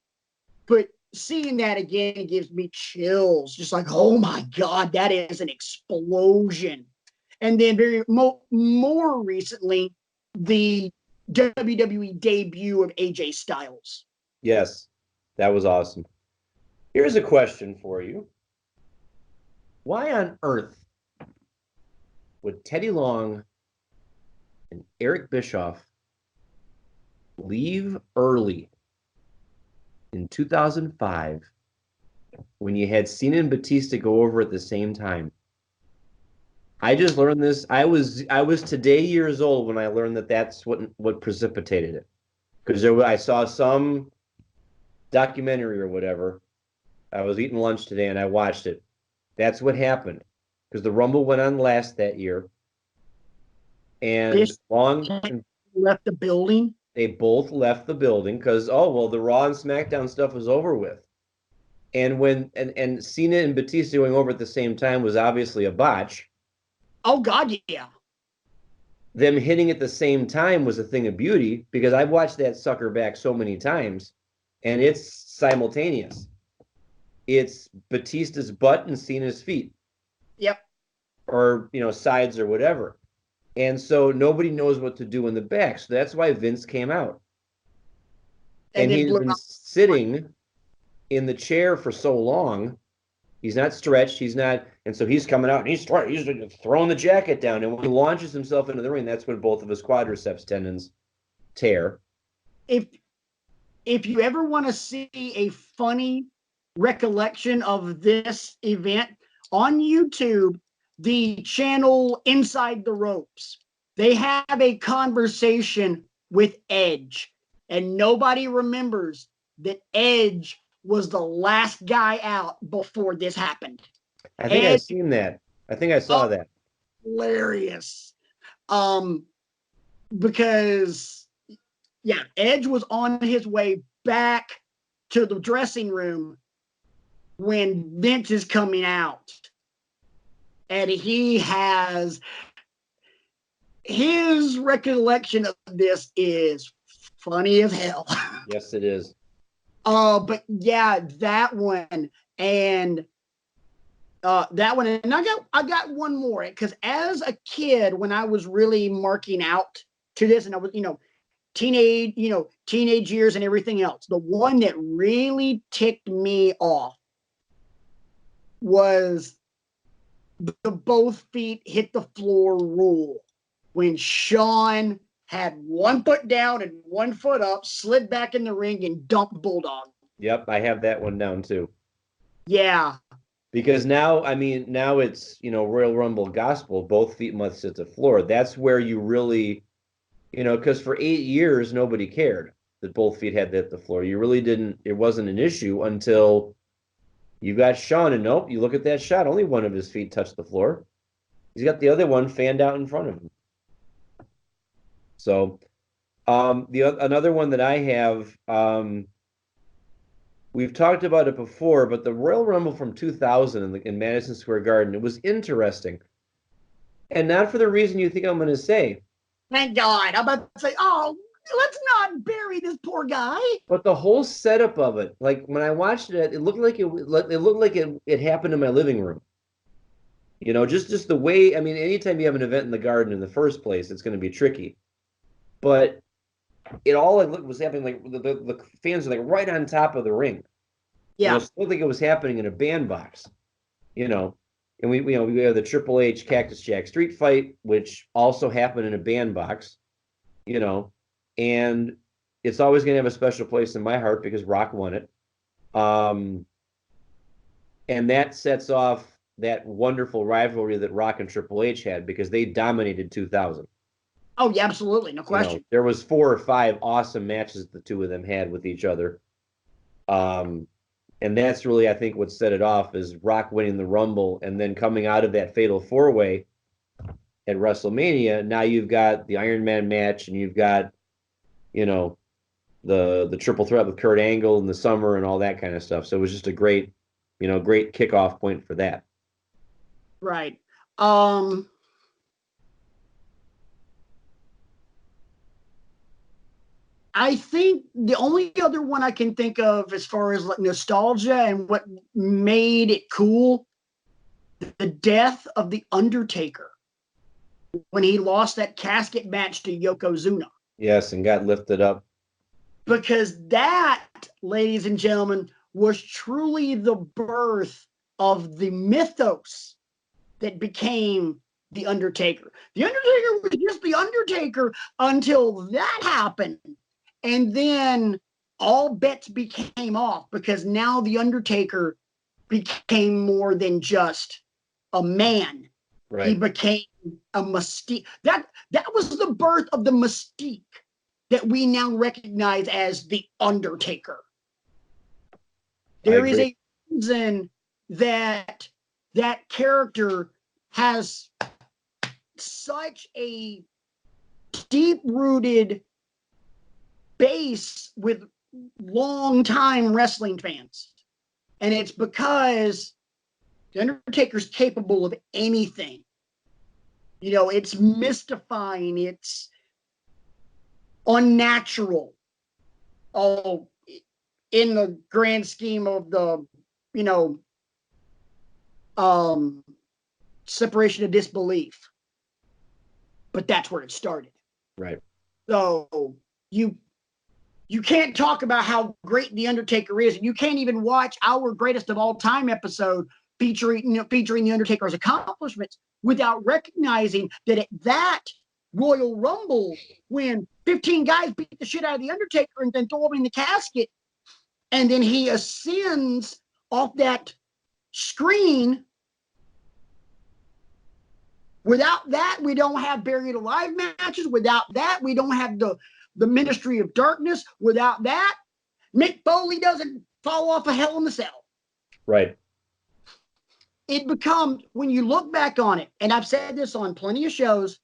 S1: But seeing that again gives me chills. Just like, oh my God, that is an explosion. And then more recently, the WWE debut of AJ Styles.
S2: Yes, that was awesome. Here's a question for you. Why on earth would Teddy Long and Eric Bischoff leave early in 2005 when you had Cena and Batista go over at the same time? I just learned this. I was today years old when I learned that that's what precipitated it. Because I saw some documentary or whatever. I was eating lunch today and I watched it. That's what happened. Because the Rumble went on last that year. And Long
S1: left the building.
S2: They both left the building because, the Raw and SmackDown stuff was over with. And when and Cena and Batista going over at the same time was obviously a botch.
S1: Oh God, yeah.
S2: Them hitting at the same time was a thing of beauty because I've watched that sucker back so many times, and it's simultaneous. It's Batista's butt and Cena's feet.
S1: Yep.
S2: Or, sides or whatever. And so nobody knows what to do in the back. So that's why Vince came out. And he's been sitting in the chair for so long. He's not stretched. And so he's coming out and he's throwing the jacket down. And when he launches himself into the ring, that's when both of his quadriceps tendons tear.
S1: If you ever want to see a funny recollection of this event, on YouTube, the channel Inside the Ropes, they have a conversation with Edge, and nobody remembers that Edge was the last guy out before this happened.
S2: I think I've seen that. I think I saw that.
S1: Hilarious. Because Edge was on his way back to the dressing room when Vince is coming out. And he has his recollection of this is funny as hell.
S2: Yes, it is.
S1: But yeah, that one and I got one more because as a kid, when I was really marking out to this, and I was teenage years and everything else, the one that really ticked me off was the both feet hit the floor rule when Shawn had one foot down and one foot up, slid back in the ring and dumped Bulldog.
S2: Yep, I have that one down too.
S1: Yeah.
S2: Because now it's, Royal Rumble gospel, both feet must hit the floor. That's where you really, because for 8 years, nobody cared that both feet had to hit the floor. You really didn't, it wasn't an issue until you got Shawn, and nope, you look at that shot, only one of his feet touched the floor. He's got the other one fanned out in front of him. So Another one that I have, we've talked about it before, but the Royal Rumble from 2000 in Madison Square Garden, it was interesting. And not for the reason you think I'm going to say.
S1: Thank God. I'm about to say, oh, let's not bury this poor guy.
S2: But the whole setup of it, like when I watched it, it looked like it happened in my living room. You know, just the way, I mean, anytime you have an event in the Garden in the first place, it's going to be tricky. But it all like was happening like the fans are like right on top of the ring.
S1: Yeah.
S2: You know, it looked like it was happening in a bandbox. You know, and we have the Triple H Cactus Jack street fight, which also happened in a bandbox. You know, and it's always going to have a special place in my heart because Rock won it. And that sets off that wonderful rivalry that Rock and Triple H had because they dominated 2000.
S1: Oh, yeah, absolutely. No question.
S2: You know, there was 4 or 5 awesome matches the two of them had with each other. And that's really, I think, what set it off is Rock winning the Rumble and then coming out of that fatal 4-way at WrestleMania. Now you've got the Iron Man match and you've got, you know, the triple threat with Kurt Angle in the summer and all that kind of stuff. So it was just a great, you know, great kickoff point for that.
S1: Right. I think the only other one I can think of as far as like nostalgia and what made it cool, the death of The Undertaker when he lost that casket match to Yokozuna.
S2: Yes, and got lifted up.
S1: Because that, ladies and gentlemen, was truly the birth of the mythos that became The Undertaker. The Undertaker was just The Undertaker until that happened. And then all bets became off because now The Undertaker became more than just a man.
S2: Right.
S1: He became a mystique. That was the birth of the mystique that we now recognize as The Undertaker. There is a reason that that character has such a deep-rooted base with long-time wrestling fans. And it's because The Undertaker's capable of anything. You know, it's mystifying. It's unnatural. Oh, in the grand scheme of the, you know, separation of disbelief. But that's where it started.
S2: Right.
S1: So you can't talk about how great The Undertaker is, and you can't even watch our greatest of all time episode featuring The Undertaker's accomplishments without recognizing that at that Royal Rumble, when 15 guys beat the shit out of The Undertaker and then throw him in the casket, and then he ascends off that screen. Without that, we don't have Buried Alive matches. Without that, we don't have the Ministry of Darkness. Without that, Mick Foley doesn't fall off a Hell in a Cell.
S2: Right.
S1: It becomes, when you look back on it, and I've said this on plenty of shows,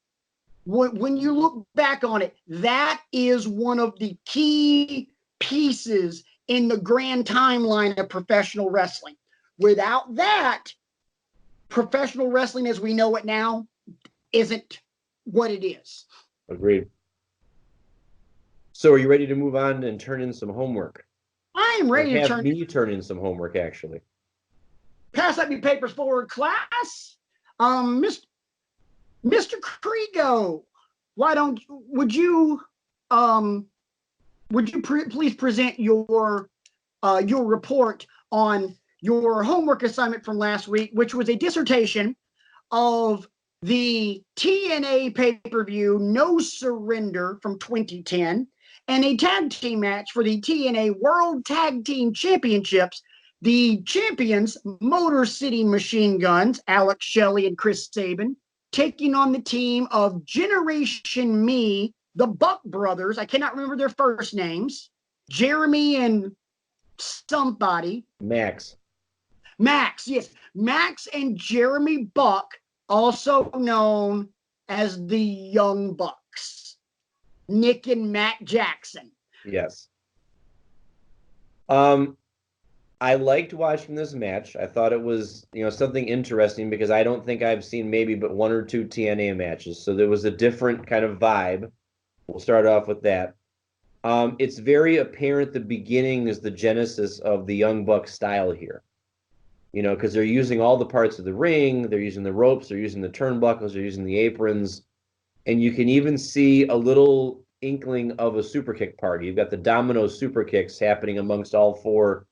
S1: when you look back on it, that is one of the key pieces in the grand timeline of professional wrestling. Without that, professional wrestling as we know it now isn't what it is.
S2: Agreed. So are you ready to move on and turn in some homework?
S1: I am ready to
S2: turn in some homework, actually.
S1: Pass up your papers forward, class. Mr. Kriego, would you please present your report on your homework assignment from last week, which was a dissertation of the TNA pay-per-view No Surrender from 2010 and a tag team match for the TNA World Tag Team Championships. The champions, Motor City Machine Guns, Alex Shelley and Chris Sabin, taking on the team of Generation Me, the Buck Brothers. I cannot remember their first names. Jeremy and somebody.
S2: Max,
S1: yes. Max and Jeremy Buck, also known as the Young Bucks. Nick and Matt Jackson.
S2: Yes. I liked watching this match. I thought it was, something interesting because I don't think I've seen maybe but one or two TNA matches. So there was a different kind of vibe. We'll start off with that. It's very apparent the beginning is the genesis of the Young Bucks style here. Because they're using all the parts of the ring, they're using the ropes, they're using the turnbuckles, they're using the aprons, and you can even see a little inkling of a super kick party. You've got the domino super kicks happening amongst all four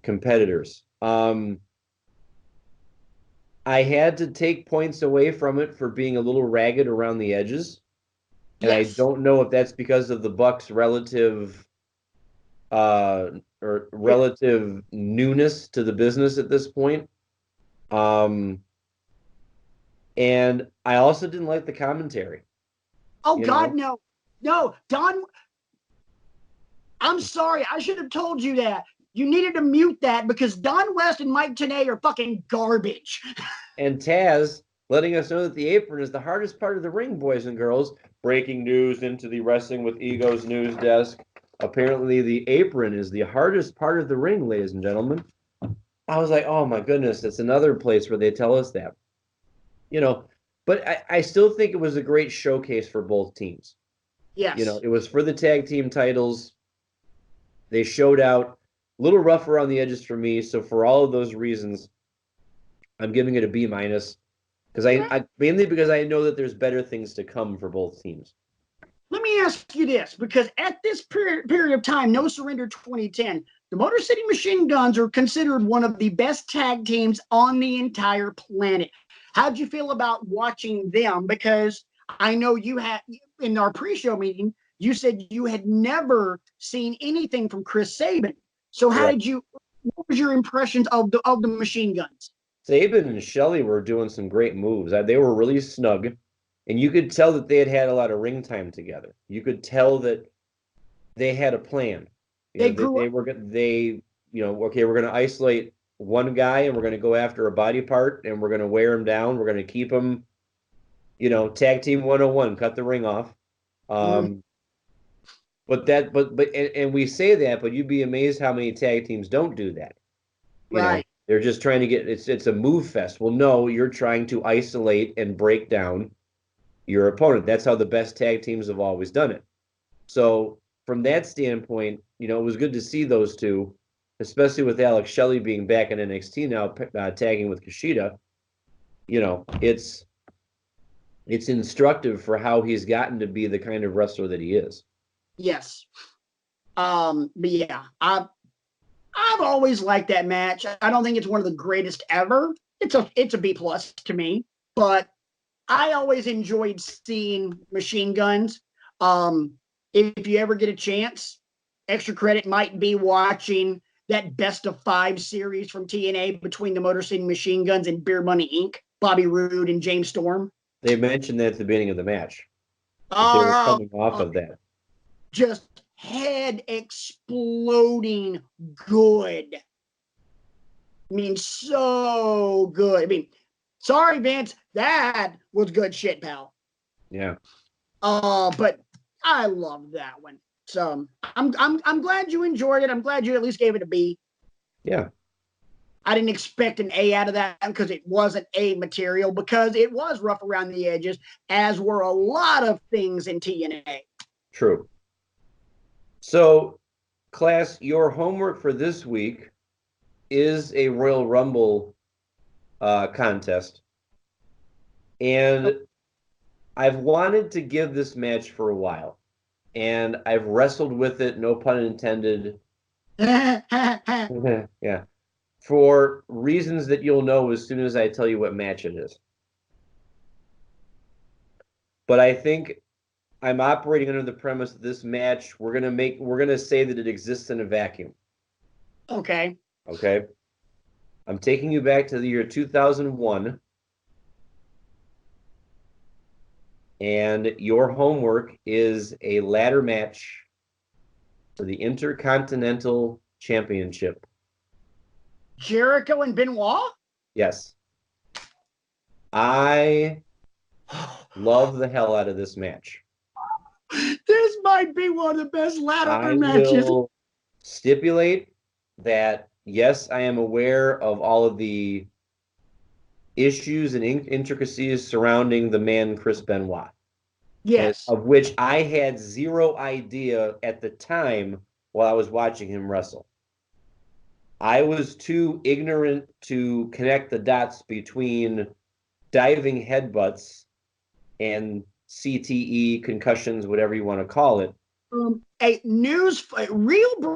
S2: competitors. I had to take points away from it for being a little ragged around the edges. And yes. I don't know if that's because of the Bucks' relative newness to the business at this point. And I also didn't like the commentary.
S1: Oh, God, no. No, Don, I'm sorry. I should have told you that. You needed to mute that because Don West and Mike Tenay are fucking garbage.
S2: And Taz letting us know that the apron is the hardest part of the ring, boys and girls. Breaking news into the Wrestling with Egos news desk. Apparently, the apron is the hardest part of the ring, ladies and gentlemen. I was like, oh my goodness, it's another place where they tell us that. But I still think it was a great showcase for both teams.
S1: Yes.
S2: It was for the tag team titles. They showed out. A little rough around the edges for me. So for all of those reasons, I'm giving it a B-. Because I mainly because I know that there's better things to come for both teams.
S1: Let me ask you this, because at this period of time, No Surrender 2010, the Motor City Machine Guns are considered one of the best tag teams on the entire planet. How'd you feel about watching them? Because I know you had, in our pre-show meeting, you said you had never seen anything from Chris Sabin. So what was your impressions of the Machine Guns?
S2: Sabin and Shelley were doing some great moves. They were really snug. And you could tell that they had a lot of ring time together. You could tell that they had a plan. We're going to isolate one guy and we're going to go after a body part and we're going to wear him down. We're going to keep him, tag team 101, cut the ring off. And we say that, but you'd be amazed how many tag teams don't do that.
S1: Right.
S2: They're just trying to it's a move fest. Well, no, you're trying to isolate and break down your opponent. That's how the best tag teams have always done it. So from that standpoint, it was good to see those two, especially with Alex Shelley being back in NXT now, tagging with Kushida. It's instructive for how he's gotten to be the kind of wrestler that he is.
S1: Yes. But yeah, I've always liked that match. I don't think it's one of the greatest ever. It's a B+ to me, but I always enjoyed seeing Machine Guns. If you ever get a chance, extra credit might be watching that Best of 5 series from TNA between the Motor City Machine Guns and Beer Money Inc., Bobby Roode and James Storm.
S2: They mentioned that at the beginning of the match. They were coming off of that.
S1: Just head exploding good. I mean, so good. I mean, sorry, Vince, that was good shit, pal.
S2: Yeah.
S1: But I love that one. So I'm glad you enjoyed it. I'm glad you at least gave it a B.
S2: Yeah.
S1: I didn't expect an A out of that because it wasn't A material, because it was rough around the edges, as were a lot of things in TNA.
S2: True. So, class, your homework for this week is a Royal Rumble contest. And I've wanted to give this match for a while. And I've wrestled with it, no pun intended. Yeah. For reasons that you'll know as soon as I tell you what match it is. But I think I'm operating under the premise that this match, we're gonna say that it exists in a vacuum.
S1: Okay.
S2: Okay. I'm taking you back to the year 2001. And your homework is a ladder match for the Intercontinental Championship.
S1: Jericho and Benoit?
S2: Yes. I love the hell out of this match.
S1: This might be one of the best ladder
S2: I
S1: matches.
S2: will stipulate that, yes, I am aware of all of the issues and intricacies surrounding the man Chris Benoit,
S1: Yes.
S2: of which I had zero idea at the time while I was watching him wrestle. I was too ignorant to connect the dots between diving headbutts and CTE, concussions, whatever you want to call it.
S1: Real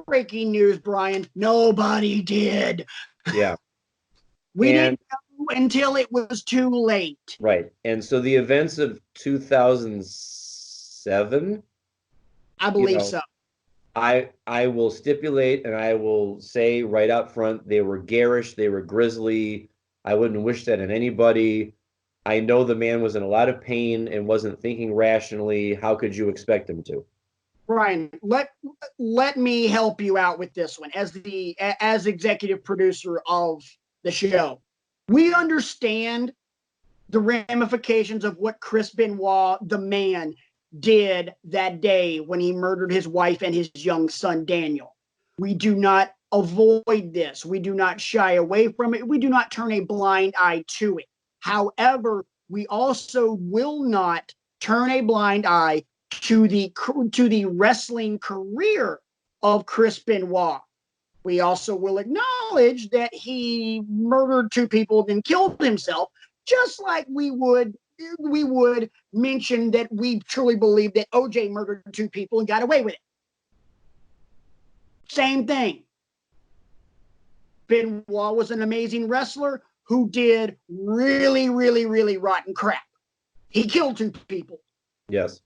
S1: breaking news, Brian. Nobody did.
S2: Yeah.
S1: We didn't know until it was too late.
S2: Right. And so the events of 2007,
S1: I believe so.
S2: I will stipulate and I will say right up front, they were garish, they were grisly. I wouldn't wish that on anybody. I know the man was in a lot of pain and wasn't thinking rationally. How could you expect him to?
S1: Brian, let me help you out with this one as executive producer of the show. We understand the ramifications of what Chris Benoit, the man, did that day when he murdered his wife and his young son, Daniel. We do not avoid this. We do not shy away from it. We do not turn a blind eye to it. However, we also will not turn a blind eye to the wrestling career of Chris Benoit. We also will acknowledge that he murdered two people, then killed himself, just like we would mention that we truly believe that OJ murdered two people and got away with it. Same thing. Benoit was an amazing wrestler who did really, really, really rotten crap. He killed two people.
S2: Yes.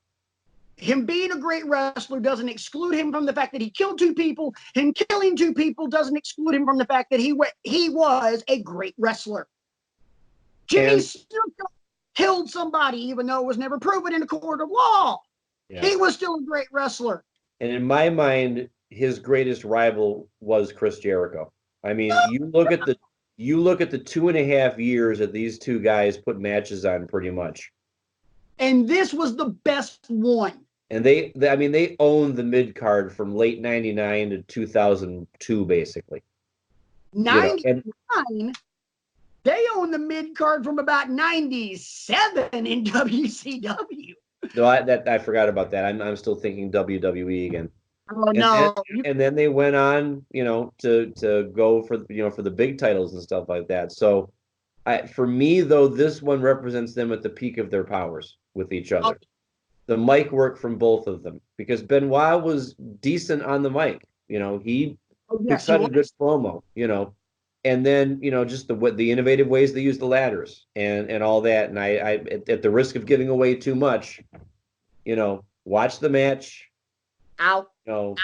S1: Him being a great wrestler doesn't exclude him from the fact that he killed two people. Him killing two people doesn't exclude him from the fact that he was a great wrestler. Jimmy Snuka killed somebody, even though it was never proven in a court of law. Yeah. He was still a great wrestler.
S2: And in my mind, his greatest rival was Chris Jericho. I mean, you look at the 2.5 years that these two guys put matches on, pretty much.
S1: And this was the best one.
S2: And they owned the mid card from late '99 to 2002, basically.
S1: 99. They owned the mid card from about 97 in WCW.
S2: No, I forgot about that. I'm still thinking WWE again.
S1: Oh no!
S2: And then they went on, to go for the big titles and stuff like that. So, for me though, this one represents them at the peak of their powers with each other. Okay. The mic work from both of them, because Benoit was decent on the mic. He cut a good promo. And then just the innovative ways they use the ladders and all that. And I at the risk of giving away too much, watch the match.
S1: Ow! Ow!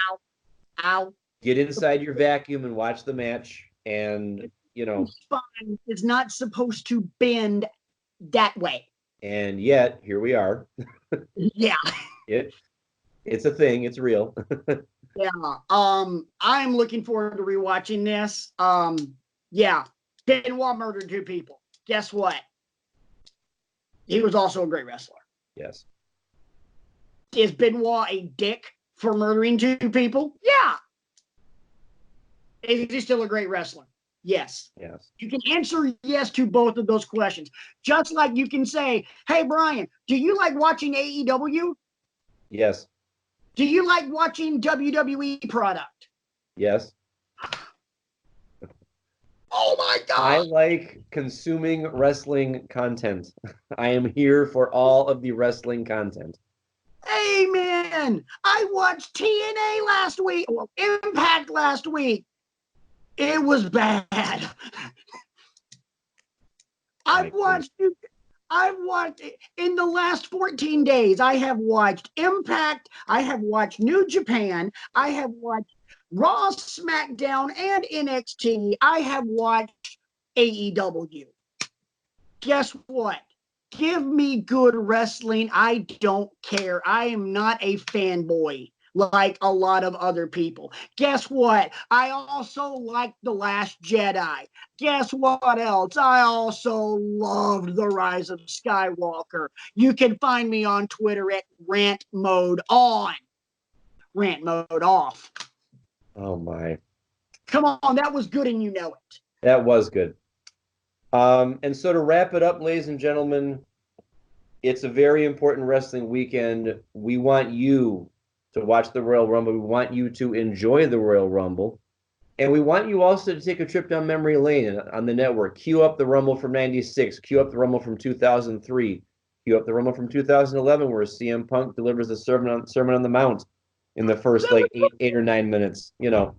S1: Ow!
S2: Get inside your vacuum and watch the match. And
S1: spine is not supposed to bend that way.
S2: And yet here we are.
S1: Yeah.
S2: It's a thing. It's real.
S1: Yeah. I'm looking forward to rewatching this. Yeah. Benoit murdered two people. Guess what? He was also a great wrestler.
S2: Yes.
S1: Is Benoit a dick for murdering two people? Yeah. Is he still a great wrestler? Yes.
S2: Yes.
S1: You can answer yes to both of those questions. Just like you can say, hey, Brian, do you like watching AEW?
S2: Yes.
S1: Do you like watching WWE product?
S2: Yes.
S1: Oh my God.
S2: I like consuming wrestling content. I am here for all of the wrestling content.
S1: Hey, man. I watched TNA last week, or Impact last week. It was bad. I've watched in the last 14 days. I have watched Impact. I have watched New Japan. I have watched Raw, SmackDown, and NXT. I have watched AEW. Guess what? Give me good wrestling. I don't care. I am not a fanboy. like a lot of other people. Guess what? I also liked The Last Jedi. Guess what else? I also loved The Rise of Skywalker. You can find me on Twitter at Rant Mode On. Rant Mode Off.
S2: Oh my.
S1: Come on, that was good and you know it.
S2: That was good. And so to wrap it up, ladies and gentlemen, it's a very important wrestling weekend. We want you to watch the Royal Rumble. We want you to enjoy the Royal Rumble. And we want you also to take a trip down memory lane on the network. Queue up the Rumble from 96. Queue up the Rumble from 2003. Queue up the Rumble from 2011 where CM Punk delivers the Sermon on the Mount in the first like eight or 9 minutes. You know,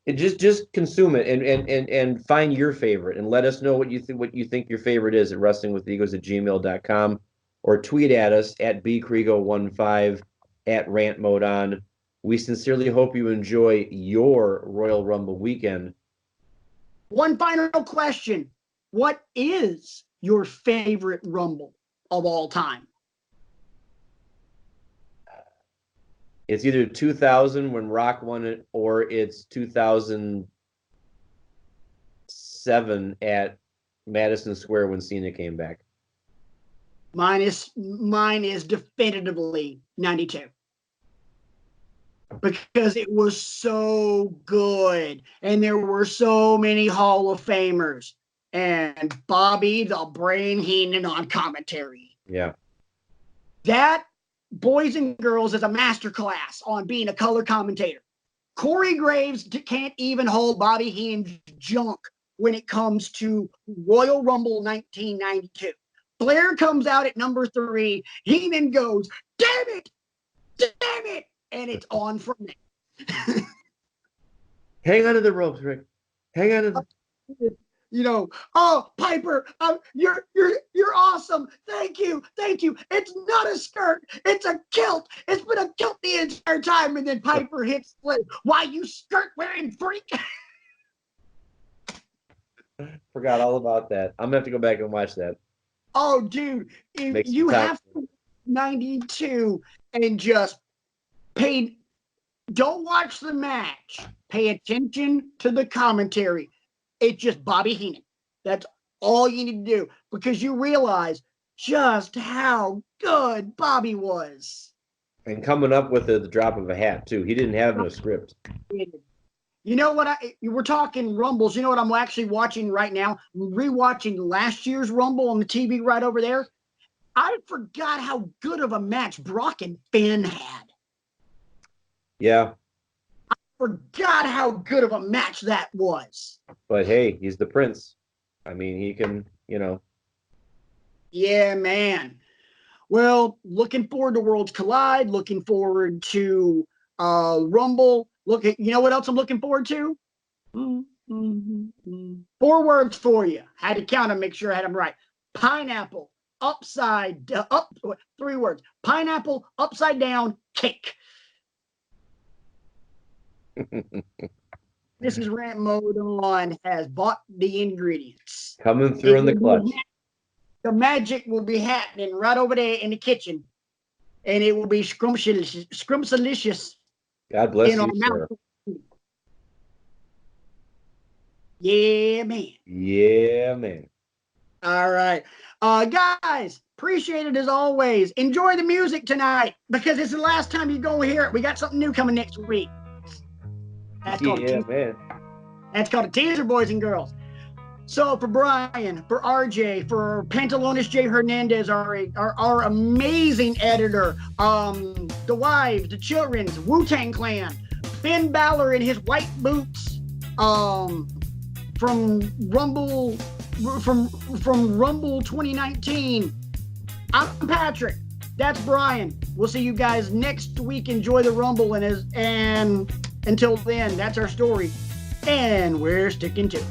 S2: it just consume it and find your favorite and let us know what you think your favorite is at wrestlingwithegos@gmail.com or tweet at us at bcrigo15 at Rant Mode On. We sincerely hope you enjoy your Royal Rumble weekend.
S1: One final question. What is your favorite Rumble of all time?
S2: It's either 2000 when Rock won it, or it's 2007 at Madison Square when Cena came back.
S1: Mine is definitively 92. Because it was so good. And there were so many Hall of Famers. And Bobby the Brain Heenan on commentary.
S2: Yeah.
S1: That, boys and girls, is a masterclass on being a color commentator. Corey Graves can't even hold Bobby Heenan's junk when it comes to Royal Rumble 1992. Flair comes out at number 3. Heenan goes, damn it! Damn it! And it's on from there.
S2: Hang on to the ropes, Rick. Hang on to the...
S1: You know, oh, Piper, you're awesome. Thank you. It's not a skirt. It's a kilt. It's been a kilt the entire time. And then Piper hits Flynn. Why, you skirt wearing freak?
S2: Forgot all about that. I'm going to have to go back and watch that.
S1: Oh, dude, if you have to 92 and just don't watch the match. Pay attention to the commentary. It's just Bobby Heenan. That's all you need to do because you realize just how good Bobby was.
S2: And coming up with the drop of a hat, too. He didn't have no script.
S1: You know what? We're talking Rumbles. You know what I'm actually watching right now? I'm rewatching last year's Rumble on the TV right over there. I forgot how good of a match Brock and Finn had.
S2: Yeah.
S1: I forgot how good of a match that was.
S2: But hey, he's the prince. I mean, he can, you know.
S1: Yeah, man. Well, looking forward to Worlds Collide. Looking forward to Rumble. You know what else I'm looking forward to? 4 words for you. Had to count them, make sure I had them right. Pineapple, up, 3 words. Pineapple, upside down, cake. This is Rant Mode On has bought the ingredients.
S2: Coming through in the clutch.
S1: The magic will be happening right over there in the kitchen. And it will be scrumptious.
S2: God bless you, sir.
S1: Yeah, man.
S2: Yeah, man.
S1: All right. Guys, appreciate it as always. Enjoy the music tonight because it's the last time you're going to hear it. We got something new coming next week. That's called
S2: man.
S1: That's called a teaser, boys and girls. So for Brian, for RJ, for Pantalones J. Hernandez, our amazing editor, the wives, the children's, Wu-Tang Clan, Finn Balor in his white boots, from Rumble 2019. I'm Patrick. That's Brian. We'll see you guys next week. Enjoy the Rumble, and until then, that's our story, and we're sticking to it.